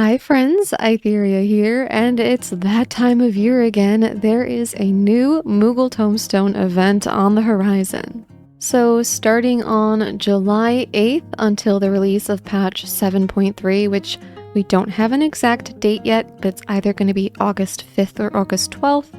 Hi friends, Itheria here, and it's that time of year again. There is a new Moogle Tombstone event on the horizon. So starting on July 8th until the release of patch 7.3, which we don't have an exact date yet, but it's either going to be August 5th or August 12th,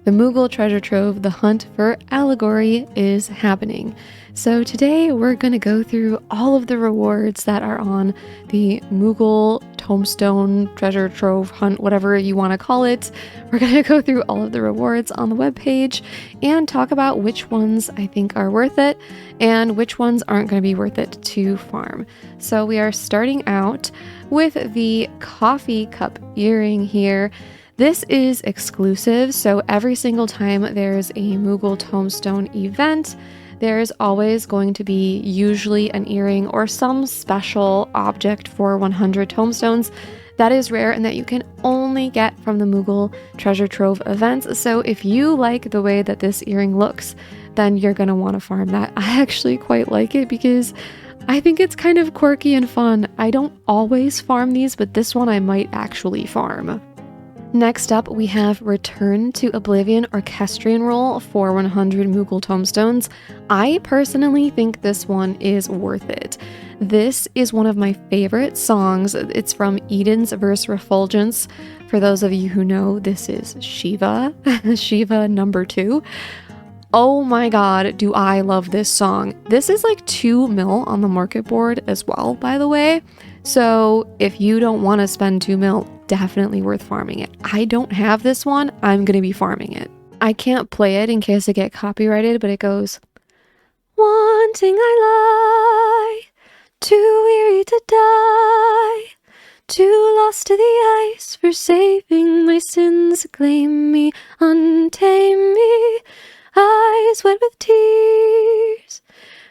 the Moogle Treasure Trove, the hunt for Allegory, is happening. So today we're going to go through all of the rewards that are on the Moogle Tombstone Treasure Trove hunt, whatever you want to call it. We're going to go through all of the rewards on the webpage and talk about which ones I think are worth it and which ones aren't going to be worth it to farm. So we are starting out with the coffee cup earring here. This is exclusive, so every single time there's a Moogle Tombstone event, there's always going to be usually an earring or some special object for 100 tombstones that is rare and that you can only get from the Moogle Treasure Trove events. So if you like the way that this earring looks, then you're going to want to farm that. I actually quite like it because I think it's kind of quirky and fun. I don't always farm these, but this one I might actually farm. Next up, we have Return to Oblivion Orchestrion roll for 100 Moogle Tombstones. I personally think this one is worth it. This is one of my favorite songs. It's from Eden's Verse Refulgence. For those of you who know, this is Shiva, Shiva number 2. Oh my god, do I love this song. This is like 2 mil on the market board as well, by the way. So if you don't want to spend 2 mil, definitely worth farming it. I don't have this one. I'm going to be farming it. I can't play it in case I get copyrighted, but it goes, wanting I lie, too weary to die, too lost to the ice for saving my sins, claim me, untame me, eyes wet with tears,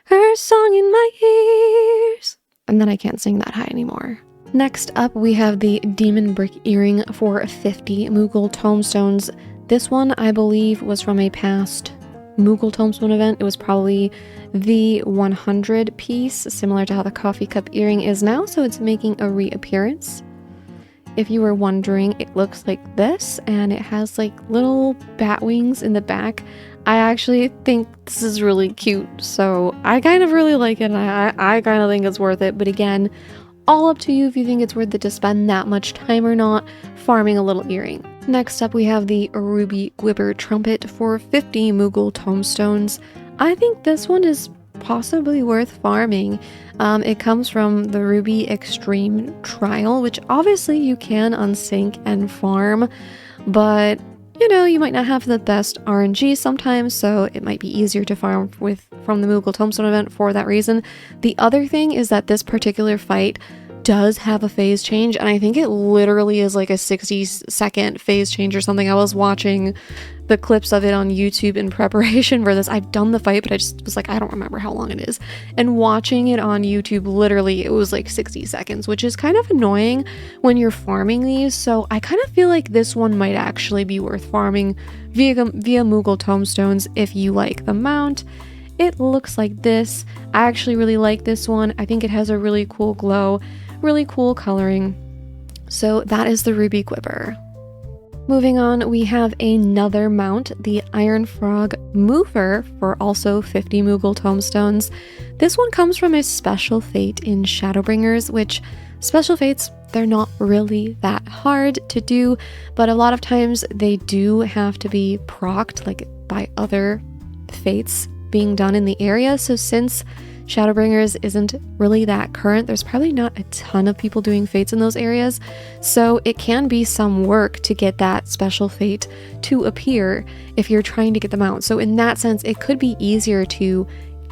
her song in my ears. And then I can't sing that high anymore. Next up, we have the Demon Brick Earring for 50 Moogle Tombstones. This one, I believe, was from a past Moogle Tombstone event. It was probably the 100 piece, similar to how the Coffee Cup Earring is now, so it's making a reappearance. If you were wondering, it looks like this, and it has like little bat wings in the back. I actually think this is really cute, so I kind of really like it, and I kind of think it's worth it, but again, all up to you if you think it's worth it to spend that much time or not farming a little earring. Next up, we have the Ruby Gwiber Trumpet for 50 Moogle Tombstones. I think this one is possibly worth farming. It comes from the Ruby Extreme Trial, which obviously you can unsync and farm, but you know, you might not have the best RNG sometimes, so it might be easier to farm from the Moogle Tombstone event for that reason. The other thing is that this particular fight does have a phase change, and I think it literally is like a 60-second phase change or something. I was watching the clips of it on YouTube in preparation for this. I've done the fight, but I just was like, I don't remember how long it is. And watching it on YouTube, literally, it was like 60 seconds, which is kind of annoying when you're farming these. So I kind of feel like this one might actually be worth farming via Moogle Tombstones if you like the mount. It looks like this. I actually really like this one. I think it has a really cool glow, really cool coloring. So that is the Ruby Gwiber. Moving on, we have another mount, the Ironfrog Mover for also 50 Moogle Tombstones. This one comes from a special fate in Shadowbringers, which special fates, they're not really that hard to do, but a lot of times they do have to be procced, like by other fates being done in the area. So since Shadowbringers isn't really that current, there's probably not a ton of people doing fates in those areas, so it can be some work to get that special fate to appear if you're trying to get them out. So in that sense, it could be easier to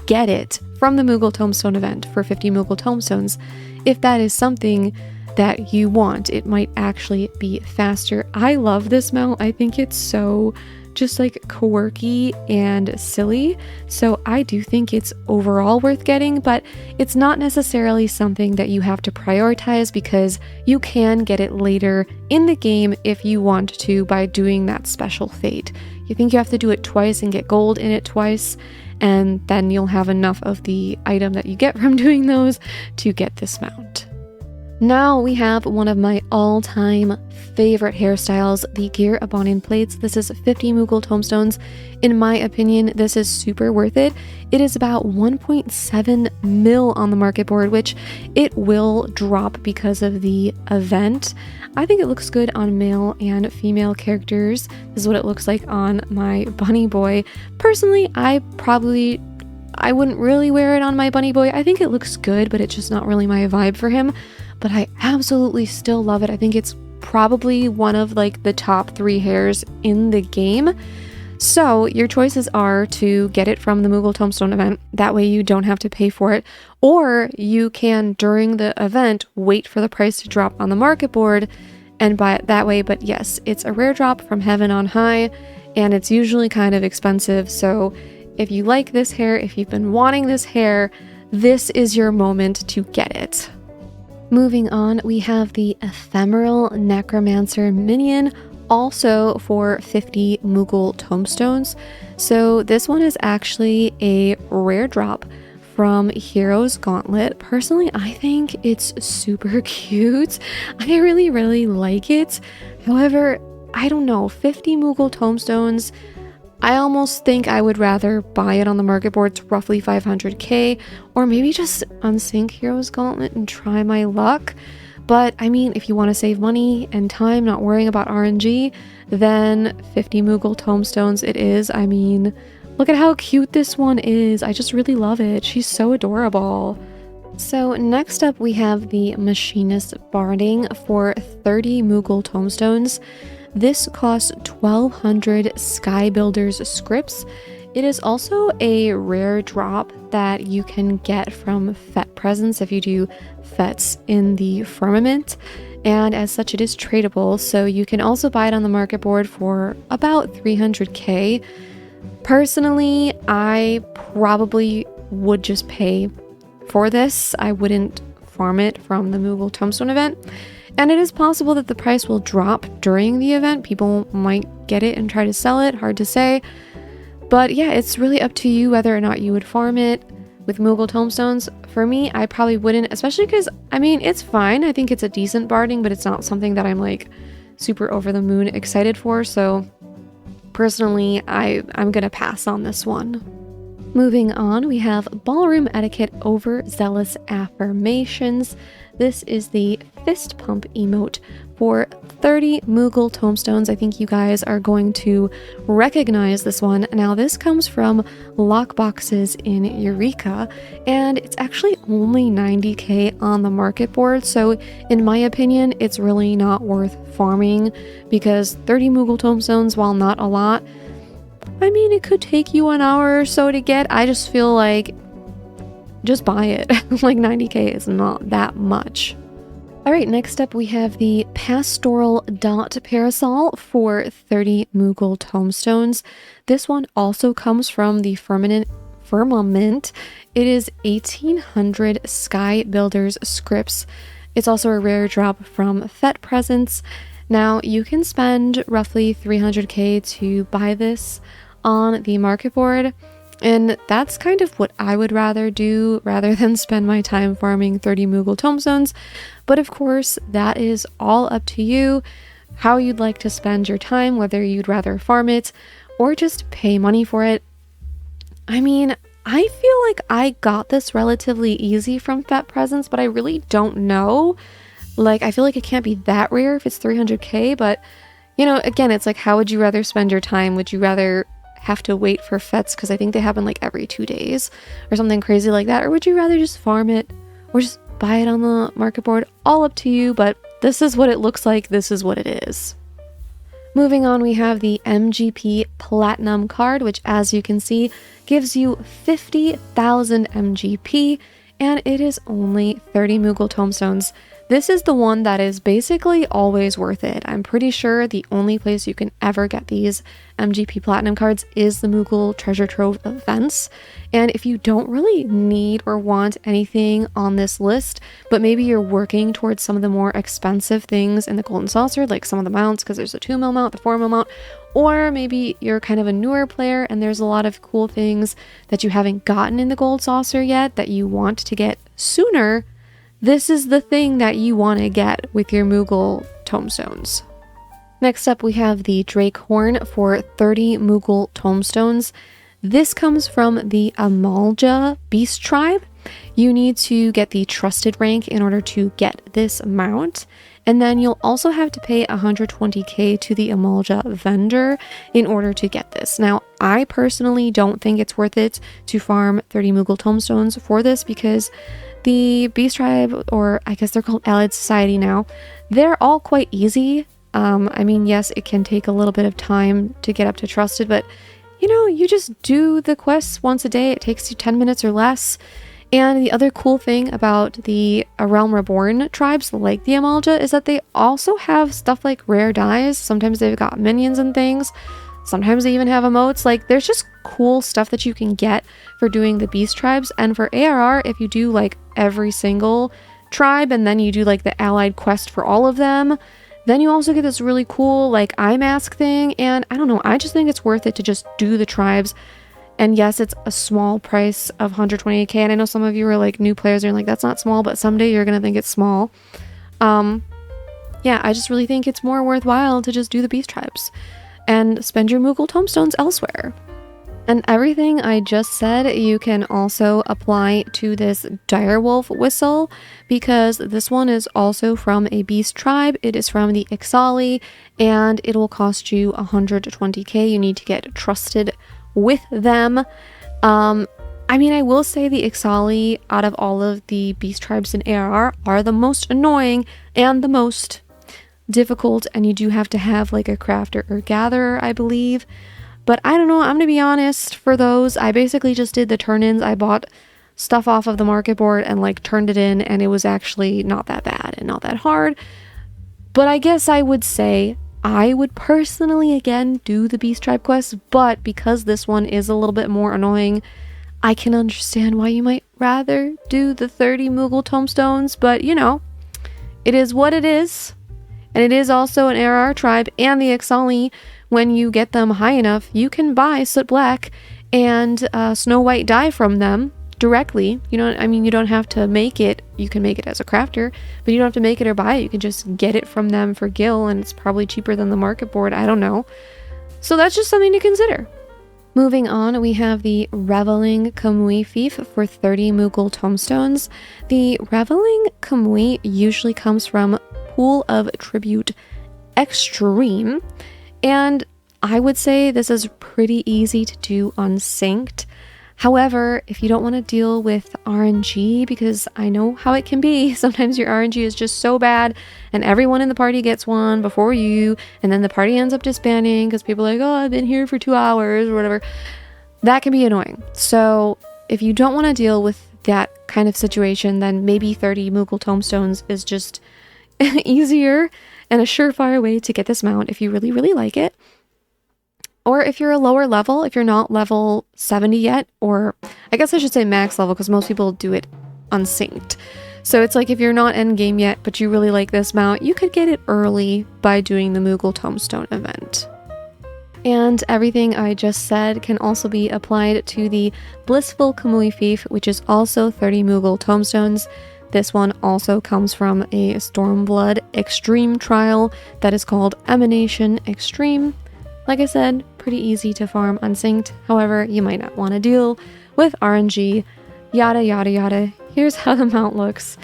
get it from the Moogle Tombstone event for 50 Moogle Tombstones. If that is something that you want, it might actually be faster. I love this mount. I think it's so just like quirky and silly, so I do think it's overall worth getting, but it's not necessarily something that you have to prioritize because you can get it later in the game if you want to by doing that special fate. You think you have to do it twice and get gold in it twice, and then you'll have enough of the item that you get from doing those to get this mount. Now we have one of my all-time favorite hairstyles, the Gear Abanian plaits. This is 50 Moogle tomestones. In my opinion, this is super worth it. It is about 1.7 mil on the market board, which it will drop because of the event. I think it looks good on male and female characters. This is what it looks like on my bunny boy. Personally, I wouldn't really wear it on my bunny boy. I think it looks good, but it's just not really my vibe for him. But I absolutely still love it. I think it's probably one of like the top 3 hairs in the game. So your choices are to get it from the Moogle Tombstone event. That way you don't have to pay for it. Or you can, during the event, wait for the price to drop on the market board and buy it that way. But yes, it's a rare drop from heaven on high, and it's usually kind of expensive. So if you like this hair, if you've been wanting this hair, this is your moment to get it. Moving on, we have the Ephemeral Necromancer Minion, also for 50 Moogle tomestones. So this one is actually a rare drop from Hero's Gauntlet. Personally, I think it's super cute. I really like it. However, I don't know, 50 Moogle tomestones, I almost think I would rather buy it on the market board. It's roughly 500k, or maybe just unsync Hero's Gauntlet and try my luck. But I mean, if you want to save money and time not worrying about RNG, then 50 Moogle tomestones it is. I mean, look at how cute this one is. I just really love it. She's so adorable. So next up we have the Machinist Barding for 30 Moogle tomestones. This costs 1200 Sky Builders scripts. It is also a rare drop that you can get from FET presents if you do FETs in the Firmament, and as such it is tradable, so you can also buy it on the market board for about 300k. Personally, I probably would just pay for this. I wouldn't farm it from the Moogle Tombstone event. And it is possible that the price will drop during the event. People might get it and try to sell it, hard to say. But yeah, it's really up to you whether or not you would farm it with Moogle tomestones. For me, I probably wouldn't, especially because, I mean, it's fine. I think it's a decent barding, but it's not something that I'm like super over the moon excited for. So personally, I'm gonna pass on this one. Moving on, we have Ballroom Etiquette Overzealous Affirmations. This is the fist pump emote for 30 Moogle tomestones. I think you guys are going to recognize this one. Now, this comes from Lockboxes in Eureka, and it's actually only 90k on the market board. So in my opinion, it's really not worth farming because 30 Moogle tomestones, while not a lot, I mean, it could take you an hour or so to get. I just feel like just buy it. Like 90k is not that much. All right, next up we have the Pastoral Dot Parasol for 30 Moogle tomestones. This one also comes from the Firmament. It is 1800 Sky Builders scripts. It's also a rare drop from FET presents. Now, you can spend roughly 300k to buy this on the market board, and that's kind of what I would rather do rather than spend my time farming 30 Moogle tomestones. But of course, that is all up to you, how you'd like to spend your time, whether you'd rather farm it or just pay money for it. I mean, I feel like I got this relatively easy from FET presents, but I really don't know. Like, I feel like it can't be that rare if it's 300k, but, you know, again, it's like, how would you rather spend your time? Would you rather have to wait for FETs, because I think they happen like every 2 days or something crazy like that? Or would you rather just farm it or just buy it on the market board? All up to you, but this is what it looks like. This is what it is. Moving on, we have the MGP Platinum Card, which, as you can see, gives you 50,000 MGP, and it is only 30 Moogle tomestones. This is the one that is basically always worth it. I'm pretty sure the only place you can ever get these MGP Platinum cards is the Moogle Treasure Trove events. And if you don't really need or want anything on this list, but maybe you're working towards some of the more expensive things in the Golden Saucer, like some of the mounts, because there's a 2 mil mount, the 4 mil mount, or maybe you're kind of a newer player and there's a lot of cool things that you haven't gotten in the Gold Saucer yet that you want to get sooner, this is the thing that you want to get with your Moogle tomestones. Next up, we have the Drake Horn for 30 Moogle tomestones. This comes from the Amalja Beast Tribe. You need to get the Trusted rank in order to get this mount. And then you'll also have to pay 120k to the Amalja vendor in order to get this. Now, I personally don't think it's worth it to farm 30 Moogle tomestones for this because the Beast Tribe, or I guess they're called Allied Society now, they're all quite easy. I mean, yes, it can take a little bit of time to get up to Trusted, but you know, you just do the quests once a day. It takes you 10 minutes or less. And the other cool thing about the Realm Reborn tribes like the Amalja is that they also have stuff like rare dies. Sometimes they've got minions and things. Sometimes they even have emotes. Like, there's just cool stuff that you can get for doing the beast tribes. And for ARR, if you do like every single tribe and then you do like the allied quest for all of them, then you also get this really cool like eye mask thing. And I don't know, I just think it's worth it to just do the tribes. And yes, it's a small price of 128k. And I know some of you are like new players and you're like, that's not small, but someday you're going to think it's small. Yeah, I just really think it's more worthwhile to just do the beast tribes and spend your Moogle tomestones elsewhere. And everything I just said, you can also apply to this Direwolf Whistle because this one is also from a beast tribe. It is from the Ixali and it will cost you 120k. You need to get Trusted with them. I mean, I will say the Ixali out of all of the beast tribes in ARR are the most annoying and the most difficult, and you do have to have like a crafter or gatherer, I believe. But I don't know, I'm gonna be honest, for those, I basically just did the turn-ins. I bought stuff off of the market board and like turned it in, and it was actually not that bad and not that hard. But I guess I would say I would personally, again, do the Beast Tribe quest, but because this one is a little bit more annoying, I can understand why you might rather do the 30 Moogle tomestones, but you know, it is what it is. And it is also an ARR tribe, and the Ixali, when you get them high enough, you can buy Soot Black and Snow White dye from them directly. You know, I mean, you don't have to make it. You can make it as a crafter, but you don't have to make it or buy it. You can just get it from them for gil, and it's probably cheaper than the market board. I don't know. So that's just something to consider. Moving on, we have the Reveling Kamuy Fief for 30 Moogle tomestones. The Reveling Kamuy usually comes from Pool of Tribute Extreme, and I would say this is pretty easy to do unsynced. However, if you don't want to deal with RNG, because I know how it can be, sometimes your RNG is just so bad and everyone in the party gets one before you, and then the party ends up disbanding because people are like, oh, I've been here for 2 hours or whatever. That can be annoying. So if you don't want to deal with that kind of situation, then maybe 30 Moogle tomestones is just easier and a surefire way to get this mount if you really, really like it. Or if you're a lower level, if you're not level 70 yet, or I guess I should say max level because most people do it unsynced. So it's like if you're not endgame yet, but you really like this mount, you could get it early by doing the Moogle Tomestone event. And everything I just said can also be applied to the Blissful Kamuy Fief, which is also 30 Moogle tomestones. This one also comes from a Stormblood Extreme trial that is called Emanation Extreme. Like I said, pretty easy to farm unsynced. However, you might not want to deal with RNG, yada yada yada. Here's how the mount looks,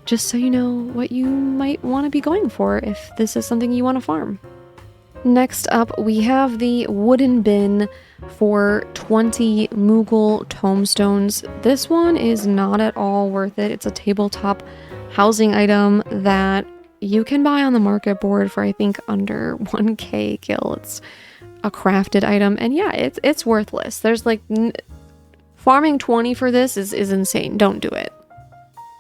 just so you know what you might want to be going for if this is something you want to farm. Next up, we have the Wooden Bin for 20 Moogle tomestones. This one is not at all worth it. It's a tabletop housing item that you can buy on the market board for I think under 1k gil. It's a crafted item, and yeah, it's worthless. There's like farming 20 for this is insane. Don't do it.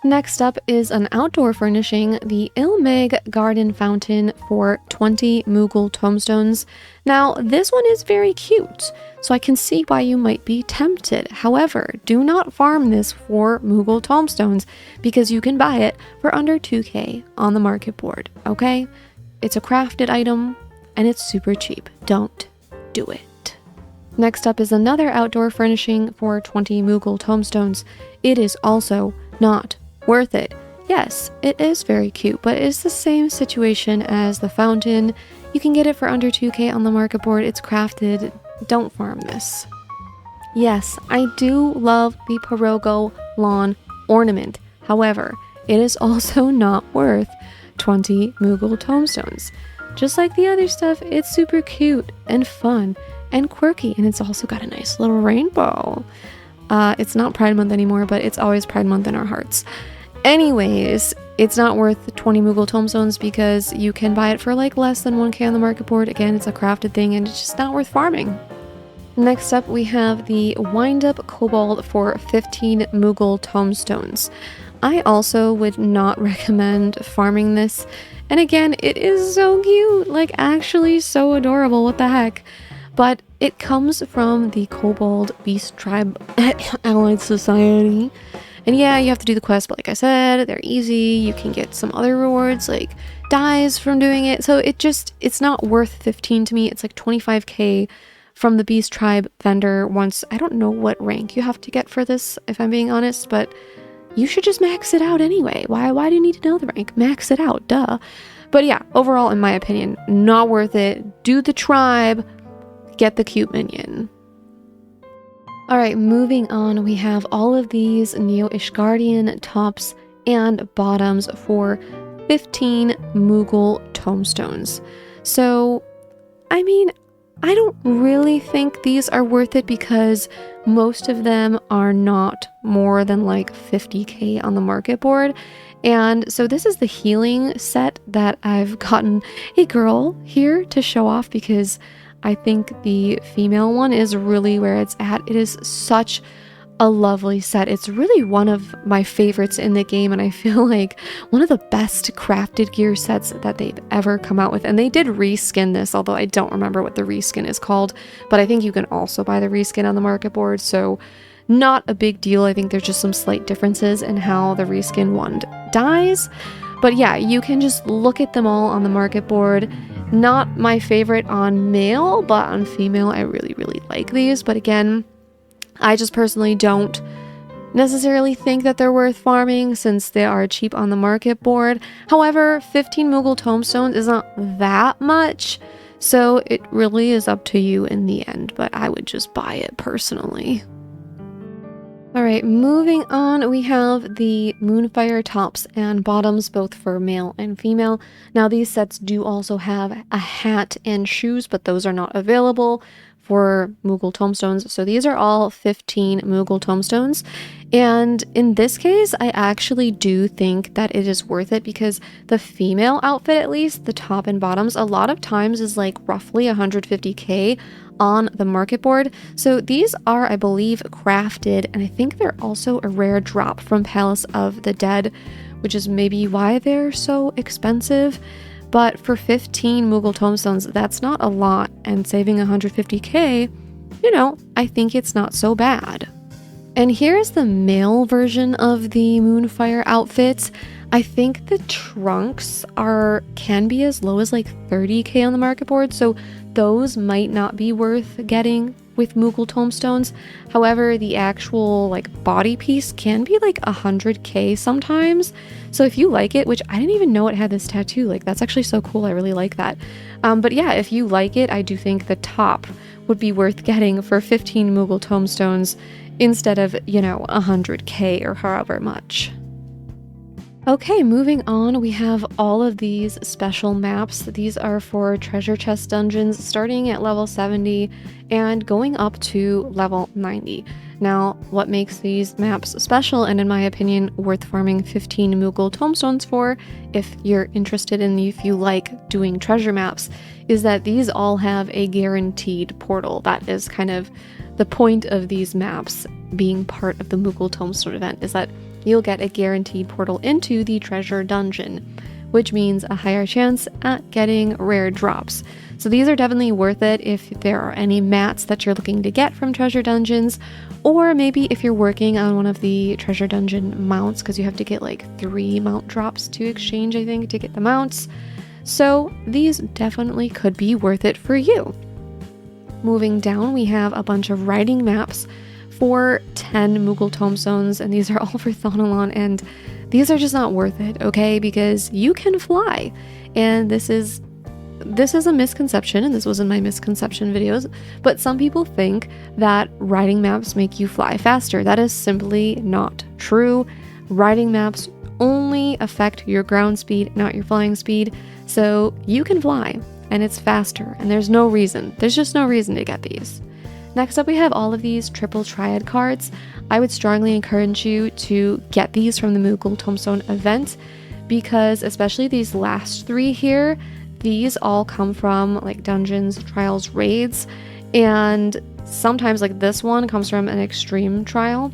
Next up is an outdoor furnishing, the Mheg Garden Fountain for 20 Moogle tomestones. Now, this one is very cute, so I can see why you might be tempted. However, do not farm this for Moogle tomestones because you can buy it for under 2k on the market board, okay? It's a crafted item, and it's super cheap. Don't do it. Next up is another outdoor furnishing for 20 Moogle tomestones. It is also not worth it. Yes, it is very cute, but it's the same situation as the fountain. You can get it for under 2k on the market board. It's crafted. Don't farm this. Yes, I do love the Poroggo lawn ornament. However, it is also not worth 20 Moogle tomestones. Just like the other stuff, it's super cute and fun and quirky, and it's also got a nice little rainbow. It's not Pride Month anymore, but it's always Pride Month in our hearts. Anyways, it's not worth 20 Moogle tomestones because you can buy it for like less than 1k on the market board. Again, it's a crafted thing and it's just not worth farming. Next up, we have the Wind-Up Kobold for 15 Moogle tomestones. I also would not recommend farming this. And again, it is so cute, like actually so adorable, what the heck. But it comes from the Kobold Beast Tribe Allied Society. And yeah, you have to do the quest, but like I said, they're easy. You can get some other rewards like dyes from doing it. So it's not worth 15 to me. It's like 25k from the Beast Tribe vendor once. I don't know what rank you have to get for this, if I'm being honest, but you should just max it out anyway. Why do you need to know the rank? Max it out, duh. But yeah, overall, in my opinion, not worth it. Do the tribe, get the cute minion. Alright, moving on, we have all of these Neo-Ishgardian tops and bottoms for 15 Moogle tomestones. So, I mean, I don't really think these are worth it because most of them are not more than like 50k on the market board. And so this is the healing set that I've gotten a girl here to show off because I think the female one is really where it's at. It is such a lovely set. It's really one of my favorites in the game, and I feel like one of the best crafted gear sets that they've ever come out with. And they did reskin this, although I don't remember what the reskin is called, but I think you can also buy the reskin on the market board, so not a big deal. I think there's just some slight differences in how the reskin one dies. But yeah, you can just look at them all on the market board. Not my favorite on male, but on female, I really, really like these. But again, I just personally don't necessarily think that they're worth farming since they are cheap on the market board. However, 15 Moogle tomestones is not that much, so it really is up to you in the end, but I would just buy it personally. Alright, moving on, we have the Moonfire tops and bottoms, both for male and female. Now, these sets do also have a hat and shoes, but those are not available for Moogle tomestones. So these are all 15 Moogle tomestones. And in this case, I actually do think that it is worth it because the female outfit, at least, the top and bottoms, a lot of times is like roughly 150k on the market board. So these are, I believe, crafted, and I think they're also a rare drop from Palace of the Dead, which is maybe why they're so expensive. But for 15 Moogle tomestones, that's not a lot, and saving 150k, you know, I think it's not so bad. And here's the male version of the Moonfire outfits. I think the trunks can be as low as like 30k on the market board, so those might not be worth getting with Moogle tomestones. However, the actual like body piece can be like 100k sometimes. So if you like it, which I didn't even know it had this tattoo, like that's actually so cool. I really like that. But yeah, if you like it, I do think the top would be worth getting for 15 Moogle tomestones instead of, you know, 100k or however much. Okay, moving on, we have all of these special maps. These are for treasure chest dungeons starting at level 70 and going up to level 90. Now, what makes these maps special and in my opinion worth farming 15 Moogle tomestones for, if you're interested in, if you like doing treasure maps, is that these all have a guaranteed portal. That is kind of the point of these maps being part of the Moogle Tombstone event, is that you'll get a guaranteed portal into the treasure dungeon, which means a higher chance at getting rare drops. So these are definitely worth it if there are any mats that you're looking to get from treasure dungeons, or maybe if you're working on one of the treasure dungeon mounts, because you have to get like 3 mount drops to exchange, I think, to get the mounts. So these definitely could be worth it for you. Moving down, we have a bunch of riding maps for 10 Moogle tomestones, and these are all for Thonalon, and these are just not worth it, okay? Because you can fly. And this is a misconception, and this was in my misconception videos, but some people think that riding maps make you fly faster. That is simply not true. Riding maps only affect your ground speed, not your flying speed. So you can fly, and it's faster, and there's just no reason to get these. Next up, we have all of these triple triad cards. I would strongly encourage you to get these from the Moogle Tombstone event, because especially these last 3 here, these all come from like dungeons, trials, raids, and sometimes like this one comes from an extreme trial,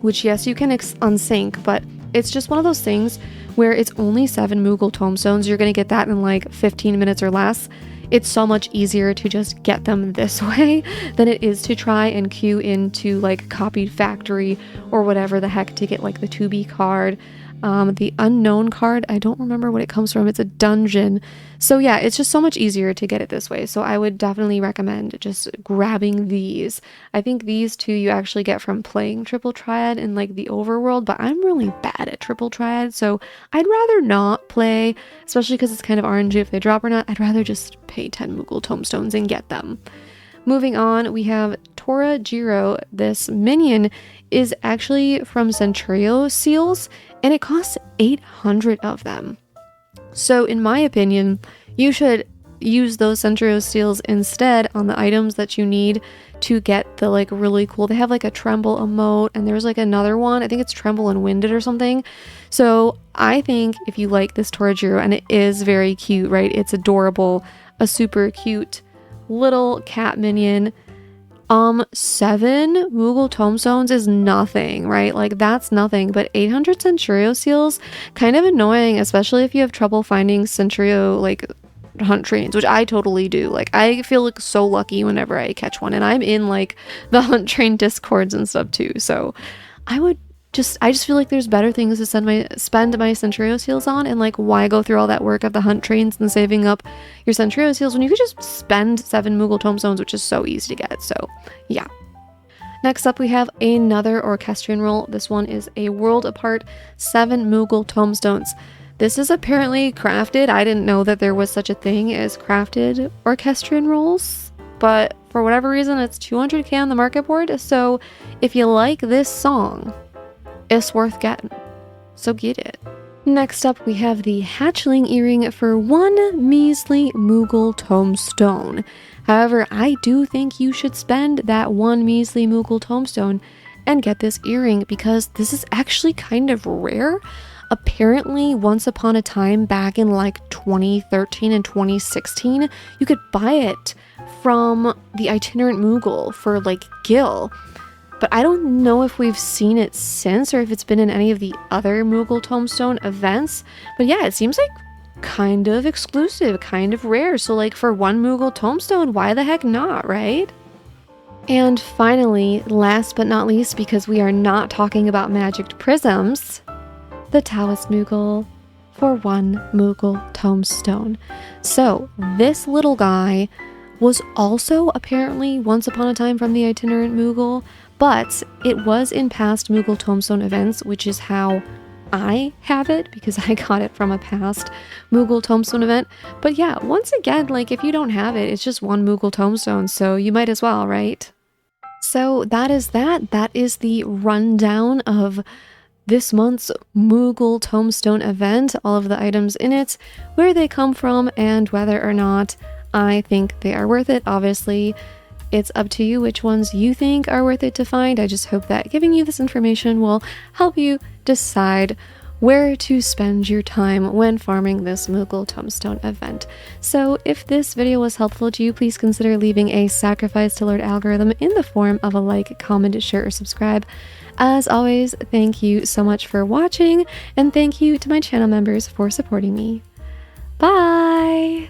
which yes, you can unsync, but it's just one of those things where it's only 7 Moogle Tombstones. You're going to get that in like 15 minutes or less. It's so much easier to just get them this way than it is to try and queue into like Copied Factory or whatever the heck to get like the 2B card. The unknown card, I don't remember what it comes from. It's a dungeon. So yeah, it's just so much easier to get it this way. So I would definitely recommend just grabbing these. I think these 2 you actually get from playing Triple Triad in like the overworld, but I'm really bad at Triple Triad, so I'd rather not play, especially because it's kind of RNG if they drop or not. I'd rather just pay 10 Moogle Tombstones and get them. Moving on, we have Tora-jiro. This minion is actually from Centurio Seals, and it costs 800 of them. So in my opinion, you should use those Centurio Seals instead on the items that you need to get the like really cool, they have like a Tremble emote, and there's like another one, I think it's Tremble and Winded or something. So I think if you like this Tora-jiro, and it is very cute, right? It's adorable, a super cute little cat minion. 7 Moogle Tombstones is nothing, right? Like that's nothing, but 800 Centurio Seals, kind of annoying, especially if you have trouble finding Centurio like hunt trains, which I totally do. Like I feel like so lucky whenever I catch one, and I'm in like the hunt train discords and stuff too. So I just feel like there's better things to spend my Centurio Seals on, and like why go through all that work of the hunt trains and saving up your Centurio Seals when you could just spend 7 Moogle Tombstones, which is so easy to get. So yeah. Next up, we have another Orchestrion roll. This one is a world apart 7 Moogle Tombstones. This is apparently crafted. I didn't know that there was such a thing as crafted Orchestrion rolls, but for whatever reason, it's 200k on the market board. So if you like this song, it's worth getting, so get it. Next up, we have the Hatchling Earring for 1 measly Moogle Tombstone. However, I do think you should spend that 1 measly Moogle Tombstone and get this earring, because this is actually kind of rare. Apparently, once upon a time back in like 2013 and 2016, you could buy it from the Itinerant Moogle for like Gil. But I don't know if we've seen it since, or if it's been in any of the other Moogle Tombstone events. But yeah, it seems like kind of exclusive, kind of rare. So like for 1 Moogle Tombstone, why the heck not, right? And finally, last but not least, because we are not talking about magicked prisms, the Taoist Moogle for 1 Moogle Tombstone. So this little guy was also apparently once upon a time from the Itinerant Moogle, but it was in past Moogle Tombstone events, which is how I have it, because I got it from a past Moogle Tombstone event. But yeah, once again, like if you don't have it, it's just 1 Moogle Tombstone, so you might as well, right? So that is that. That is the rundown of this month's Moogle Tombstone event, all of the items in it, where they come from, and whether or not I think they are worth it. Obviously, it's up to you which ones you think are worth it to find. I just hope that giving you this information will help you decide where to spend your time when farming this Moogle Tombstone event. So if this video was helpful to you, please consider leaving a sacrifice to Lord Algorithm in the form of a like, comment, share, or subscribe. As always, thank you so much for watching, and thank you to my channel members for supporting me. Bye!